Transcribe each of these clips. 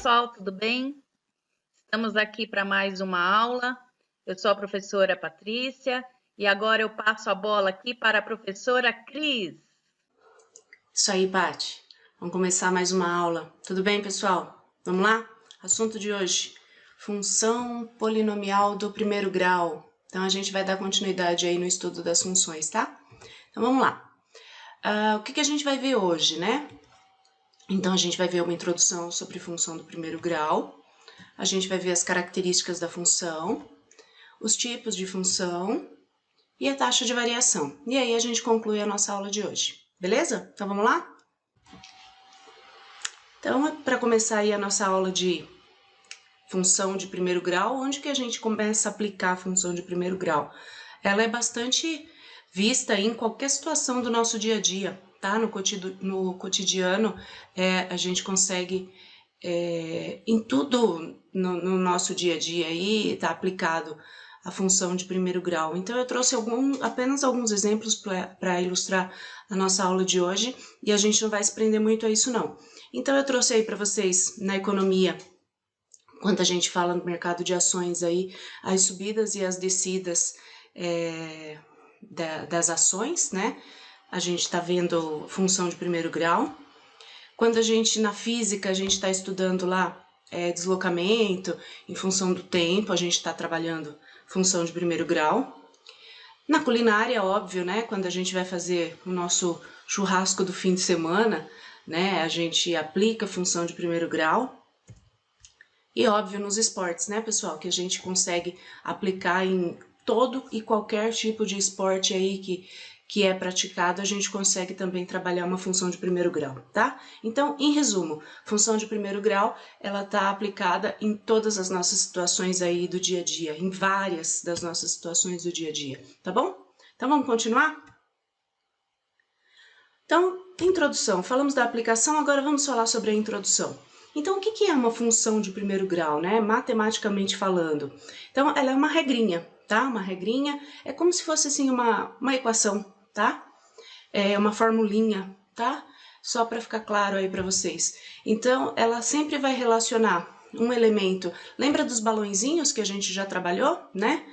pessoal, tudo bem? Estamos aqui para mais uma aula. Eu sou a professora Patrícia e agora eu passo a bola aqui para a professora Cris. Isso aí, Paty. Vamos começar mais uma aula. Tudo bem, pessoal? Vamos lá? Assunto de hoje: função polinomial do primeiro grau. Então, a gente vai dar continuidade aí no estudo das funções, tá? Então, vamos lá. O que a gente vai ver hoje, né? Então, a gente vai ver uma introdução sobre função do primeiro grau. A gente vai ver as características da função, os tipos de função e a taxa de variação. E aí, a gente conclui a nossa aula de hoje. Beleza? Então, vamos lá? Então, para começar aí a nossa aula de função de primeiro grau, onde que a gente começa a aplicar a função de primeiro grau? Ela é bastante vista em qualquer situação do nosso dia a dia, tá? No cotidiano, a gente consegue, em tudo no nosso dia a dia aí, tá aplicado a função de primeiro grau. Então, eu trouxe apenas alguns exemplos para ilustrar a nossa aula de hoje, e a gente não vai se prender muito a isso, não. Então, eu trouxe aí para vocês, na economia, quando a gente fala no mercado de ações aí, as subidas e as descidas das ações, né? A gente está vendo função de primeiro grau. Quando a gente, na física, a gente está estudando lá deslocamento em função do tempo, a gente está trabalhando função de primeiro grau. Na culinária, óbvio, né? Quando a gente vai fazer o nosso churrasco do fim de semana, né? A gente aplica a função de primeiro grau. E óbvio nos esportes, né, pessoal? Que a gente consegue aplicar em todo e qualquer tipo de esporte aí que é praticado, a gente consegue também trabalhar uma função de primeiro grau, tá? Então, em resumo, função de primeiro grau, ela tá aplicada em todas as nossas situações aí do dia a dia, em várias das nossas situações do dia a dia, tá bom? Então, vamos continuar? Então, introdução. Falamos da aplicação, agora vamos falar sobre a introdução. Então, o que é uma função de primeiro grau, né? Matematicamente falando. Então, ela é uma regrinha, tá? Uma regrinha é como se fosse assim uma equação, tá? É uma formulinha, tá? Só para ficar claro aí para vocês. Então, ela sempre vai relacionar um elemento. Lembra dos balõezinhos que a gente já trabalhou, né?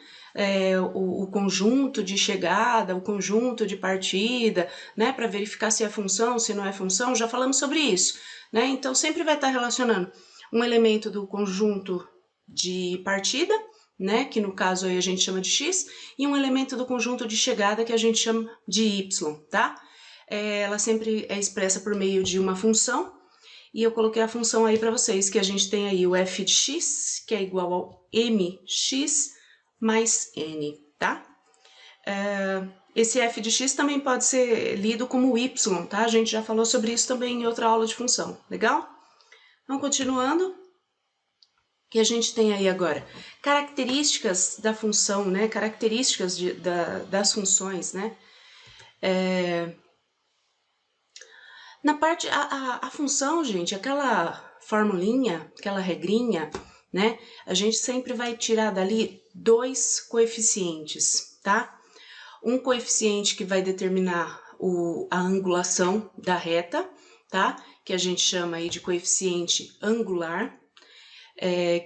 O conjunto de chegada, o conjunto de partida, né? Para verificar se é função, se não é função, já falamos sobre isso, né? Então, sempre vai estar relacionando um elemento do conjunto de partida, né? Que no caso aí a gente chama de x, e um elemento do conjunto de chegada que a gente chama de y, tá? Ela sempre é expressa por meio de uma função, e eu coloquei a função aí para vocês, que a gente tem aí o f de x, que é igual ao mx mais n, tá? Esse f de x também pode ser lido como y, tá? A gente já falou sobre isso também em outra aula de função, legal? Então, continuando, que a gente tem aí agora características da função, né? Características das funções, né? Na parte, a função, gente, aquela formulinha, aquela regrinha, né? A gente sempre vai tirar dali dois coeficientes, tá? Um coeficiente que vai determinar a angulação da reta, tá? Que a gente chama aí de coeficiente angular,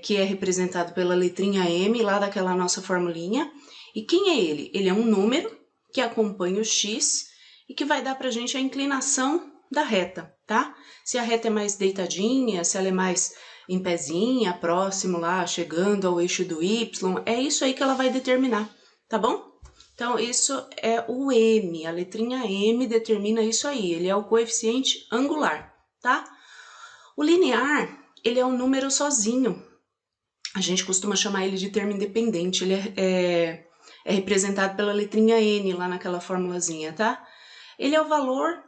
que é representado pela letrinha M lá daquela nossa formulinha. E quem é ele? Ele é um número que acompanha o x e que vai dar pra gente a inclinação da reta, tá? Se a reta é mais deitadinha, se ela é mais em pezinha, próximo lá, chegando ao eixo do y, é isso aí que ela vai determinar, tá bom? Então, isso é o M, a letrinha M determina isso aí, ele é o coeficiente angular, tá? O linear, ele é um número sozinho, a gente costuma chamar ele de termo independente, ele é representado pela letrinha N lá naquela formulazinha, tá? Ele é o valor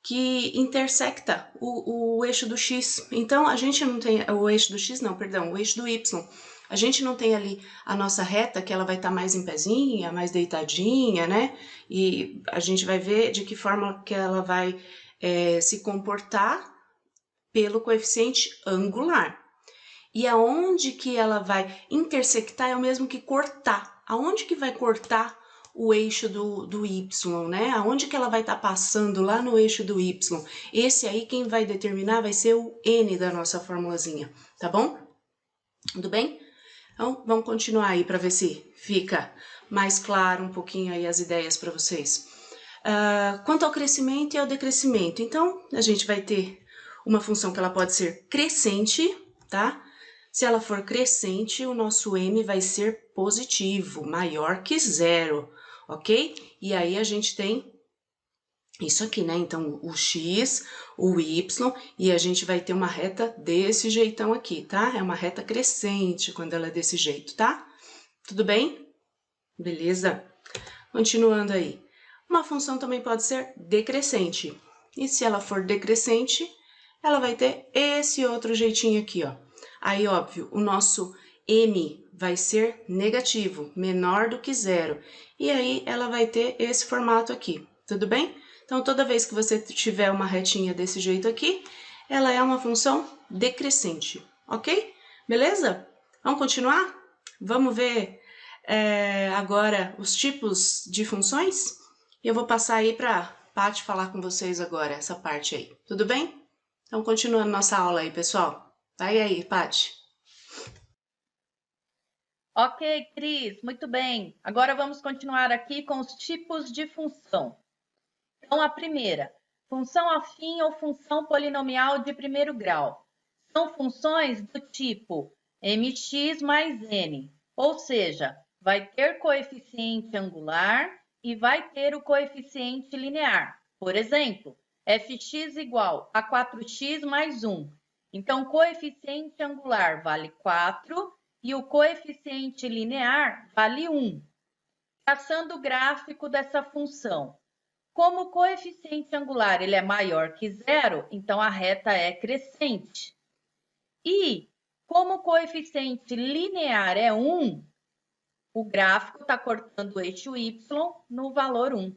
que intersecta o eixo do x. Então, a gente não tem o eixo do x, não, perdão, o eixo do y. A gente não tem ali a nossa reta, que ela vai estar mais em pezinha, mais deitadinha, né? E a gente vai ver de que forma que ela vai se comportar pelo coeficiente angular. E aonde que ela vai intersectar é o mesmo que cortar. Aonde que vai cortar o eixo do y, né? Aonde que ela vai estar passando lá no eixo do y? Esse aí, quem vai determinar vai ser o n da nossa formulazinha, tá bom? Tudo bem? Então, vamos continuar aí para ver se fica mais claro um pouquinho aí as ideias para vocês. Quanto ao crescimento e ao decrescimento, então, a gente vai ter uma função que ela pode ser crescente, tá? Se ela for crescente, o nosso m vai ser positivo, maior que zero, ok? E aí a gente tem isso aqui, né? Então, o x, o y, e a gente vai ter uma reta desse jeitão aqui, tá? É uma reta crescente quando ela é desse jeito, tá? Tudo bem? Beleza? Continuando aí. Uma função também pode ser decrescente. E se ela for decrescente, ela vai ter esse outro jeitinho aqui, ó. Aí, óbvio, o nosso m vai ser negativo, menor do que zero. E aí, ela vai ter esse formato aqui, tudo bem? Então, toda vez que você tiver uma retinha desse jeito aqui, ela é uma função decrescente, ok? Beleza? Vamos continuar? Vamos ver agora os tipos de funções? Eu vou passar aí para Paty falar com vocês agora, essa parte aí, tudo bem? Então, continuando nossa aula aí, pessoal. Vai aí, Paty. Ok, Cris, muito bem. Agora vamos continuar aqui com os tipos de função. Então, a primeira, função afim ou função polinomial de primeiro grau. São funções do tipo mx mais n, ou seja, vai ter coeficiente angular e vai ter o coeficiente linear. Por exemplo, fx igual a 4x mais 1. Então, coeficiente angular vale 4 e o coeficiente linear vale 1. Traçando o gráfico dessa função. Como o coeficiente angular ele é maior que zero, então a reta é crescente. E como o coeficiente linear é 1, o gráfico está cortando o eixo y no valor 1.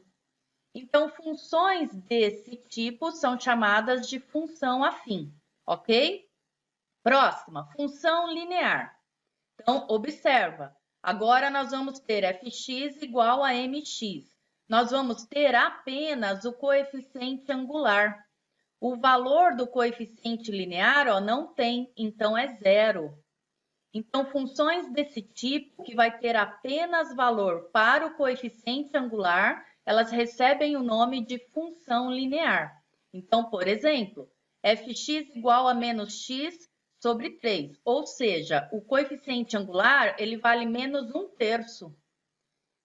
Então, funções desse tipo são chamadas de função afim, ok? Próxima, função linear. Então, observa, agora nós vamos ter fx igual a mx. Nós vamos ter apenas o coeficiente angular. O valor do coeficiente linear não tem, então é zero. Então, funções desse tipo, que vai ter apenas valor para o coeficiente angular, elas recebem o nome de função linear. Então, por exemplo, fx igual a menos x sobre 3, ou seja, o coeficiente angular ele vale menos 1/3.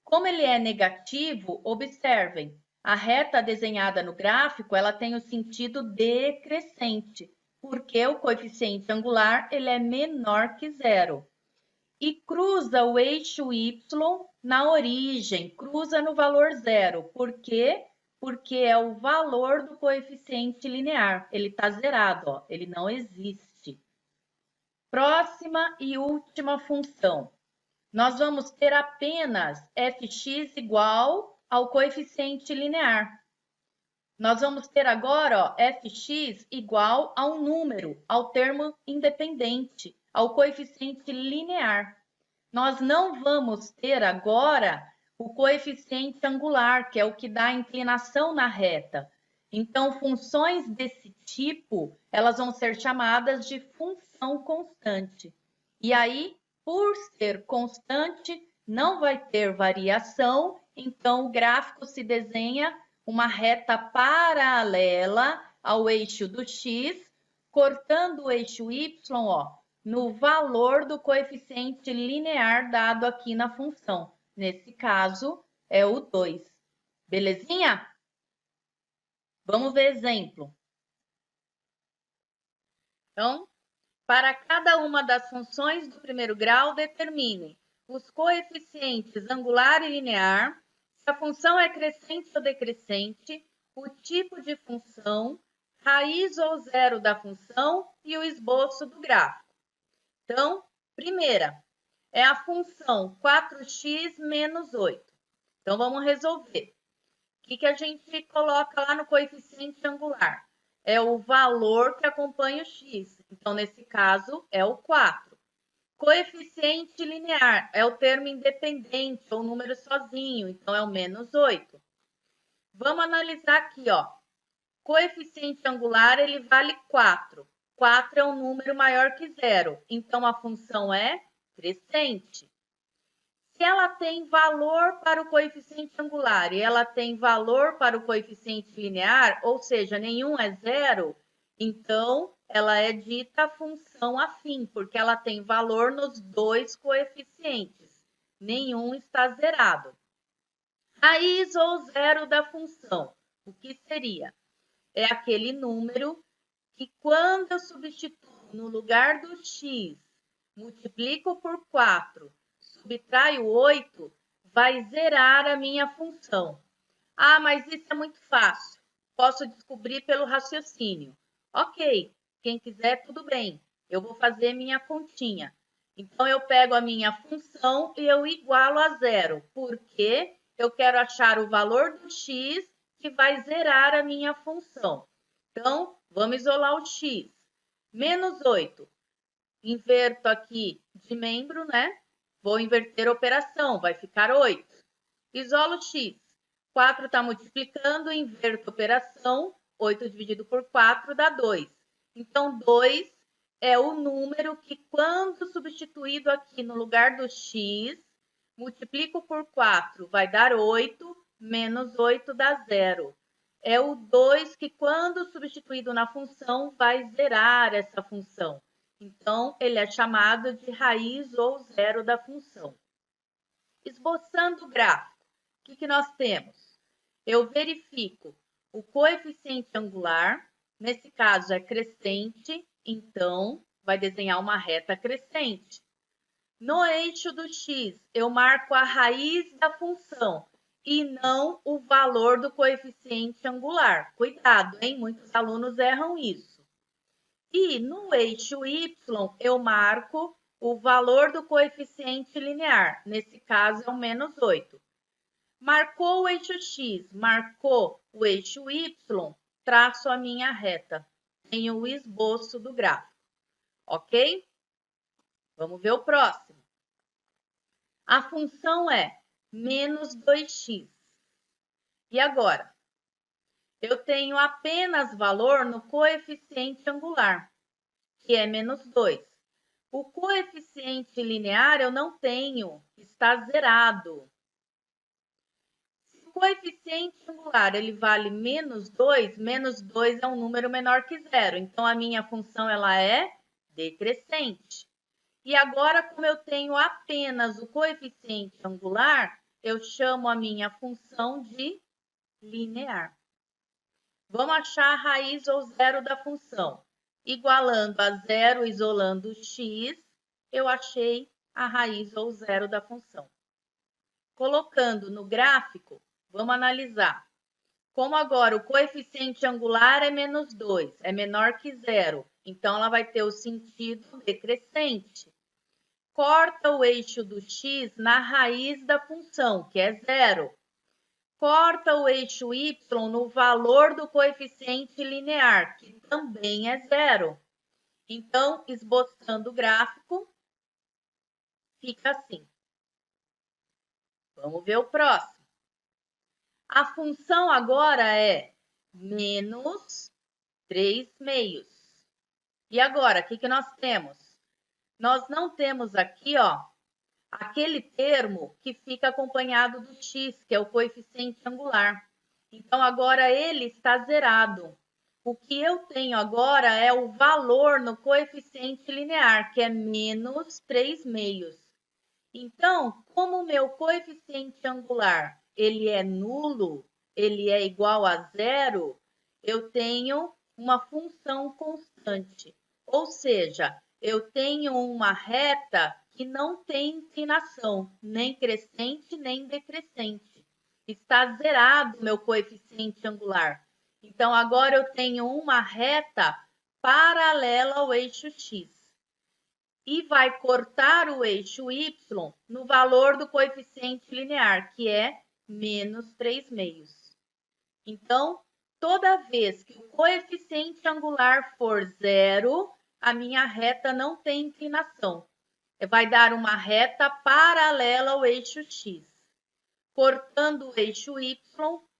Como ele é negativo, observem, a reta desenhada no gráfico ela tem o sentido decrescente, porque o coeficiente angular ele é menor que zero. E cruza o eixo y na origem, cruza no valor zero. Por quê? Porque é o valor do coeficiente linear. Ele está zerado, ó, ele não existe. Próxima e última função. Nós vamos ter apenas fx igual ao coeficiente linear. Nós vamos ter agora fx igual a um número, ao termo independente, ao coeficiente linear. Nós não vamos ter agora o coeficiente angular, que é o que dá a inclinação na reta. Então, funções desse tipo, elas vão ser chamadas de função constante. E aí, por ser constante, não vai ter variação, então o gráfico se desenha uma reta paralela ao eixo do x, cortando o eixo y, no valor do coeficiente linear dado aqui na função. Nesse caso, é o 2. Belezinha? Vamos ver exemplo. Então, para cada uma das funções do primeiro grau, determine os coeficientes angular e linear, se a função é crescente ou decrescente, o tipo de função, raiz ou zero da função e o esboço do gráfico. Então, primeira, é a função 4x menos 8. Então, vamos resolver. O que a gente coloca lá no coeficiente angular? É o valor que acompanha o x. Então, nesse caso, é o 4. Coeficiente linear é o termo independente ou número sozinho, então é o menos 8. Vamos analisar aqui, ó. Coeficiente angular, ele vale 4. 4 é um número maior que zero, então a função é crescente. Se ela tem valor para o coeficiente angular e ela tem valor para o coeficiente linear, ou seja, nenhum é zero, então ela é dita função afim, porque ela tem valor nos dois coeficientes. Nenhum está zerado. Raiz ou zero da função, o que seria? É aquele número que, quando eu substituo no lugar do x, multiplico por 4, subtraio 8, vai zerar a minha função. Ah, mas isso é muito fácil. Posso descobrir pelo raciocínio. Ok, quem quiser, tudo bem. Eu vou fazer minha continha. Então, eu pego a minha função e eu igualo a zero, porque eu quero achar o valor do x que vai zerar a minha função. Então, vamos isolar o x. Menos 8. Inverto aqui de membro, né? Vou inverter a operação, vai ficar 8. Isolo x. 4 está multiplicando, inverto a operação. 8 dividido por 4 dá 2. Então, 2 é o número que, quando substituído aqui no lugar do x, multiplico por 4, vai dar 8, menos 8 dá 0. É o 2 que, quando substituído na função, vai zerar essa função. Então, ele é chamado de raiz ou zero da função. Esboçando o gráfico, o que nós temos? Eu verifico o coeficiente angular, nesse caso é crescente, então vai desenhar uma reta crescente. No eixo do x, eu marco a raiz da função e não o valor do coeficiente angular. Cuidado, hein? Muitos alunos erram isso. E no eixo y, eu marco o valor do coeficiente linear. Nesse caso, é o menos 8. Marcou o eixo x, marcou o eixo y, traço a minha reta. Tenho o esboço do gráfico. Ok? Vamos ver o próximo. A função é menos 2x. E agora? Eu tenho apenas valor no coeficiente angular, que é menos 2. O coeficiente linear eu não tenho, está zerado. Se o coeficiente angular ele vale menos 2 é um número menor que zero. Então, a minha função ela é decrescente. E agora, como eu tenho apenas o coeficiente angular, eu chamo a minha função de linear. Vamos achar a raiz ou zero da função. Igualando a zero, isolando x, eu achei a raiz ou zero da função. Colocando no gráfico, vamos analisar. Como agora o coeficiente angular é menos 2, é menor que zero, então ela vai ter o sentido decrescente. Corta o eixo do x na raiz da função, que é zero. Corta o eixo y no valor do coeficiente linear, que também é zero. Então, esboçando o gráfico, fica assim. Vamos ver o próximo. A função agora é menos 3/2. E agora, o que nós temos? Nós não temos aqui, ó, aquele termo que fica acompanhado do x, que é o coeficiente angular. Então, agora ele está zerado. O que eu tenho agora é o valor no coeficiente linear, que é menos 3/2. Então, como o meu coeficiente angular ele é nulo, ele é igual a zero, eu tenho uma função constante. Ou seja, eu tenho uma reta que não tem inclinação, nem crescente, nem decrescente. Está zerado o meu coeficiente angular. Então, agora eu tenho uma reta paralela ao eixo x. E vai cortar o eixo y no valor do coeficiente linear, que é menos 3/2. Então, toda vez que o coeficiente angular for zero, a minha reta não tem inclinação. vai dar uma reta paralela ao eixo x, cortando o eixo y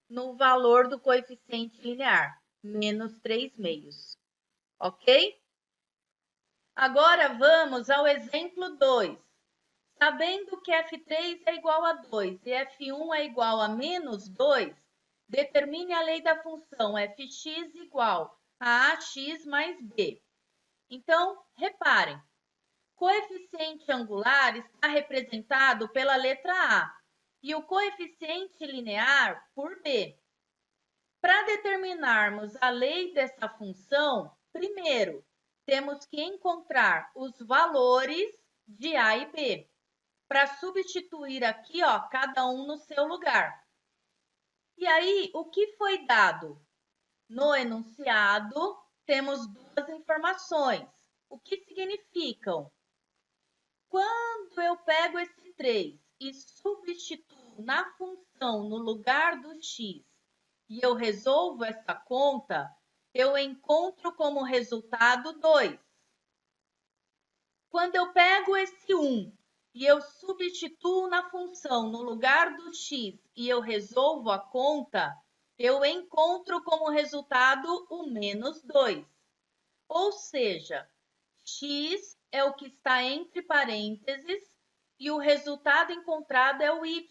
no valor do coeficiente linear, menos 3/2. Ok? Agora vamos ao exemplo 2. Sabendo que f3 é igual a 2 e f1 é igual a menos 2, determine a lei da função fx igual a ax mais b. Então, reparem, coeficiente angular está representado pela letra A e o coeficiente linear por B. Para determinarmos a lei dessa função, primeiro, temos que encontrar os valores de A e B, para substituir aqui, ó, cada um no seu lugar. E aí, o que foi dado? No enunciado, temos duas informações. O que significam? Quando eu pego esse 3 e substituo na função no lugar do x e eu resolvo essa conta, eu encontro como resultado 2. Quando eu pego esse 1 e eu substituo na função no lugar do x e eu resolvo a conta, eu encontro como resultado o menos 2. Ou seja, x é o que está entre parênteses e o resultado encontrado é o y.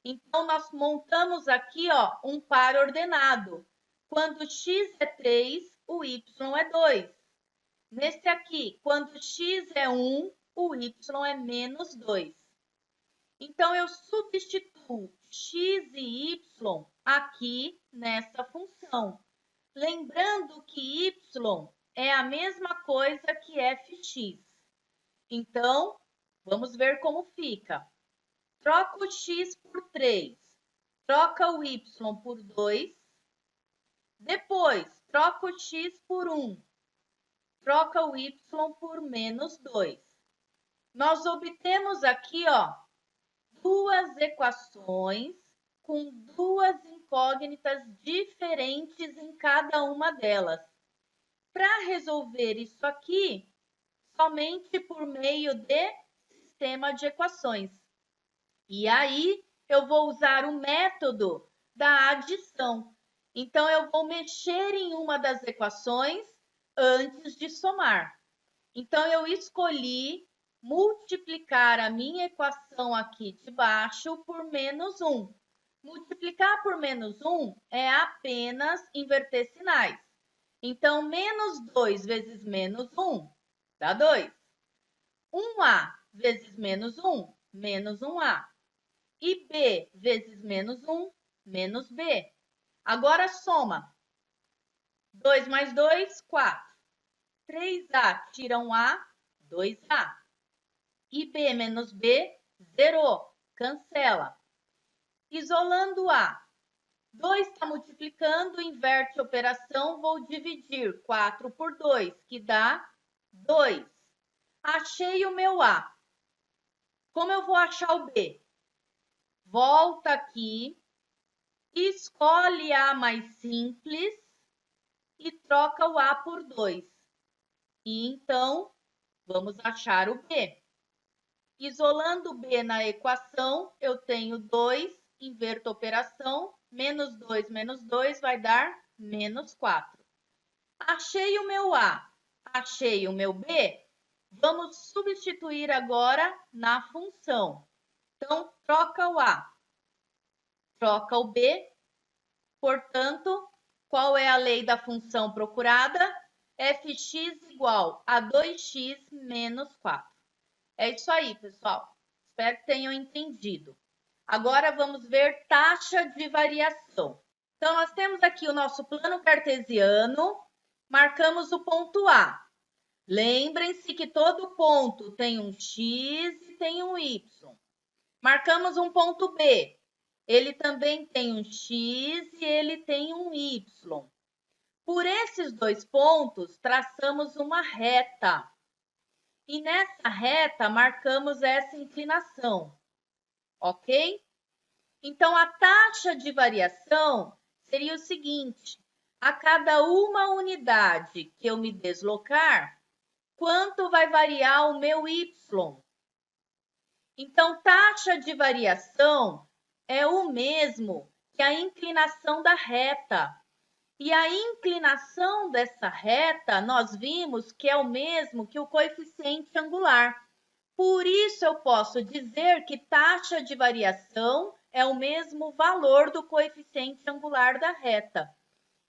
Então, nós montamos aqui, ó, um par ordenado. Quando x é 3, o y é 2. Nesse aqui, quando x é 1, o y é menos 2. Então, eu substituo x e y aqui nessa função. Lembrando que y é a mesma coisa que fx. Então, vamos ver como fica. Troca o x por 3. Troca o y por 2. Depois, troca o x por 1. Troca o y por menos 2. Nós obtemos aqui, ó, duas equações com duas incógnitas diferentes em cada uma delas. Para resolver isso aqui, somente por meio de sistema de equações. E aí, eu vou usar o método da adição. Então, eu vou mexer em uma das equações antes de somar. Então, eu escolhi multiplicar a minha equação aqui de baixo por menos 1. Multiplicar por menos 1 é apenas inverter sinais. Então, menos 2 vezes menos 1 dá 2. 1A vezes menos 1, menos 1A. E B vezes menos 1, menos B. Agora soma. 2 mais 2, 4. 3A tira 1A, 2A. E B menos B, zerou. Cancela. Isolando A. 2 está multiplicando, inverte a operação, vou dividir 4 por 2, que dá 2. Achei o meu A. Como eu vou achar o B? Volta aqui, escolhe A mais simples e troca o A por 2. E então, vamos achar o B. Isolando o B na equação, eu tenho 2, inverto a operação, menos 2 vai dar menos 4. Achei o meu A, achei o meu B, vamos substituir agora na função. Então, troca o A, troca o B, portanto, qual é a lei da função procurada? Fx igual a 2x menos 4. É isso aí, pessoal. Espero que tenham entendido. Agora vamos ver taxa de variação. Então, nós temos aqui o nosso plano cartesiano, marcamos o ponto A. Lembrem-se que todo ponto tem um x e tem um y. Marcamos um ponto B. Ele também tem um x e ele tem um y. Por esses dois pontos, traçamos uma reta. E nessa reta, marcamos essa inclinação, ok? Então, a taxa de variação seria o seguinte: a cada uma unidade que eu me deslocar, quanto vai variar o meu y? Então, taxa de variação é o mesmo que a inclinação da reta. E a inclinação dessa reta, nós vimos que é o mesmo que o coeficiente angular. Por isso, eu posso dizer que taxa de variação é o mesmo valor do coeficiente angular da reta.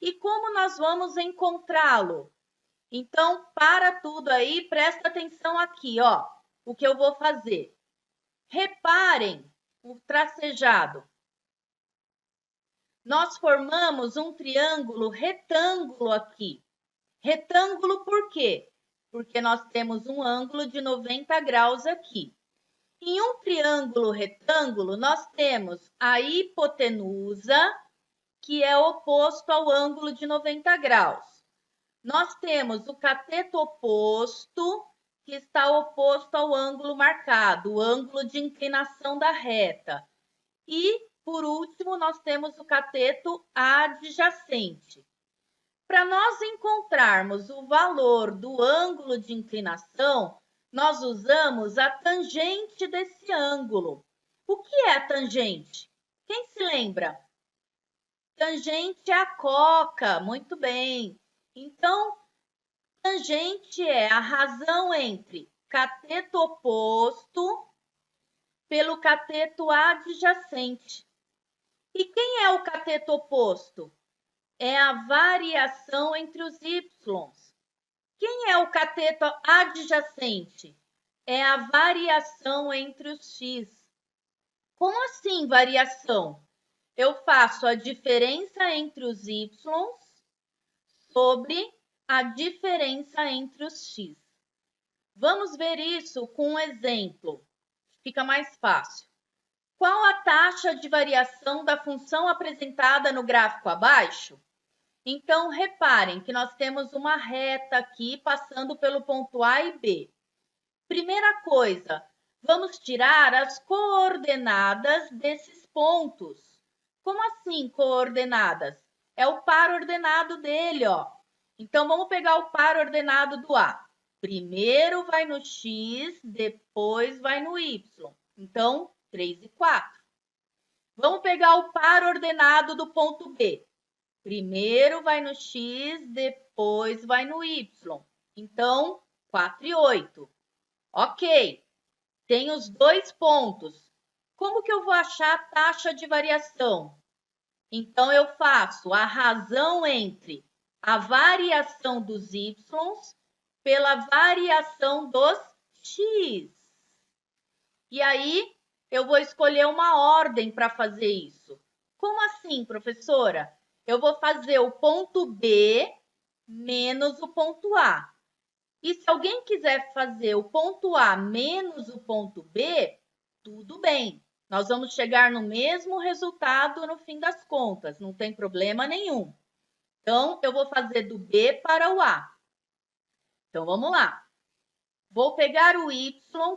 E como nós vamos encontrá-lo? Então, para tudo aí, presta atenção aqui, ó, o que eu vou fazer. Reparem o tracejado. Nós formamos um triângulo retângulo aqui. Retângulo por quê? Porque nós temos um ângulo de 90 graus aqui. Em um triângulo retângulo, nós temos a hipotenusa, que é oposto ao ângulo de 90 graus. Nós temos o cateto oposto, que está oposto ao ângulo marcado, o ângulo de inclinação da reta. E, por último, nós temos o cateto adjacente. Para nós encontrarmos o valor do ângulo de inclinação, nós usamos a tangente desse ângulo. O que é a tangente? Quem se lembra? Tangente é a coca, muito bem. Então, tangente é a razão entre cateto oposto pelo cateto adjacente. E quem é o cateto oposto? É a variação entre os y. Quem é o cateto adjacente? É a variação entre os x. Como assim variação? Eu faço a diferença entre os y sobre a diferença entre os x. Vamos ver isso com um exemplo. Fica mais fácil. Qual a taxa de variação da função apresentada no gráfico abaixo? Então, reparem que nós temos uma reta aqui passando pelo ponto A e B. Primeira coisa, vamos tirar as coordenadas desses pontos. Como assim coordenadas? É o par ordenado dele, ó. Então, vamos pegar o par ordenado do A. Primeiro vai no x, depois vai no y. Então, 3 e 4. Vamos pegar o par ordenado do ponto B. Primeiro vai no x, depois vai no y. Então, 4 e 8. Ok. Tem os dois pontos. Como que eu vou achar a taxa de variação? Então, eu faço a razão entre a variação dos y pela variação dos x. E aí, eu vou escolher uma ordem para fazer isso. Como assim, professora? Eu vou fazer o ponto B menos o ponto A. E se alguém quiser fazer o ponto A menos o ponto B, tudo bem. Nós vamos chegar no mesmo resultado no fim das contas, não tem problema nenhum. Então, eu vou fazer do B para o A. Então, vamos lá. Vou pegar o y,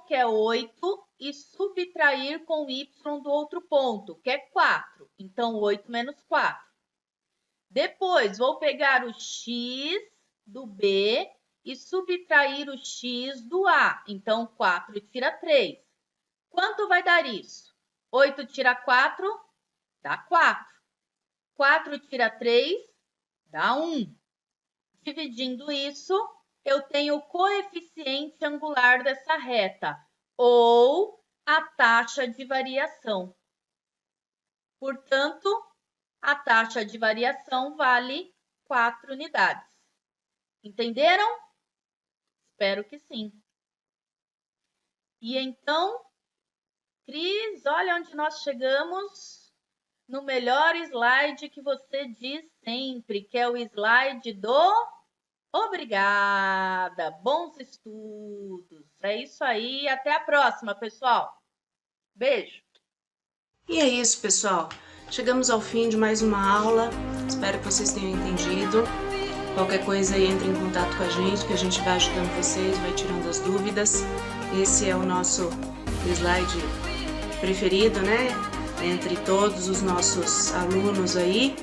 que é 8, e subtrair com o y do outro ponto, que é 4. Então, 8 menos 4. Depois, vou pegar o x do B e subtrair o x do A. Então, 4 tira 3. Quanto vai dar isso? 8 tira 4, dá 4. 4 tira 3, dá 1. Dividindo isso, eu tenho o coeficiente angular dessa reta, ou a taxa de variação. Portanto, a taxa de variação vale 4 unidades. Entenderam? Espero que sim. E então, Cris, olha onde nós chegamos no melhor slide que você diz sempre, que é o slide do obrigada, bons estudos. É isso aí, até a próxima, pessoal. Beijo. E é isso, pessoal. Chegamos ao fim de mais uma aula. Espero que vocês tenham entendido. Qualquer coisa aí, entre em contato com a gente, que a gente vai ajudando vocês, vai tirando as dúvidas. Esse é o nosso slide preferido, né? Entre todos os nossos alunos aí,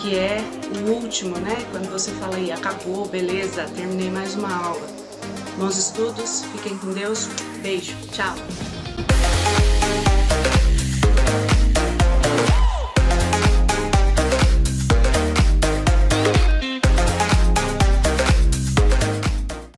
que é o último, né? Quando você fala aí, acabou, beleza, terminei mais uma aula. Bons estudos, fiquem com Deus, beijo, tchau!